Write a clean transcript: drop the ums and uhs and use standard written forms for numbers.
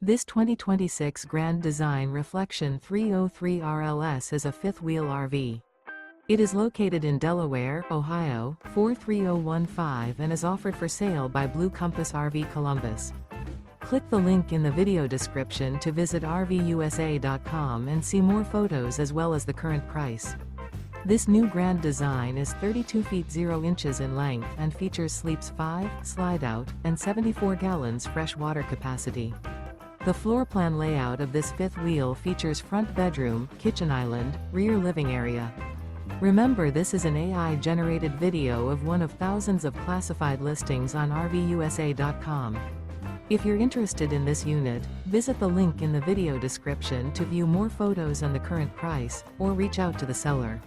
This 2026 Grand Design Reflection 303 RLS is a fifth-wheel RV. It is located in Delaware, Ohio, 43015 and is offered for sale by Blue Compass RV Columbus. Click the link in the video description to visit RVUSA.com and see more photos as well as the current price. This new Grand Design is 32 feet 0 inches in length and features sleeps 5, Slideout, and 74 gallons fresh water capacity. The floor plan layout of this fifth wheel features front bedroom, kitchen island, rear living area. Remember, this is an AI-generated video of one of thousands of classified listings on RVUSA.com. If you're interested in this unit, visit the link in the video description to view more photos and the current price, or reach out to the seller.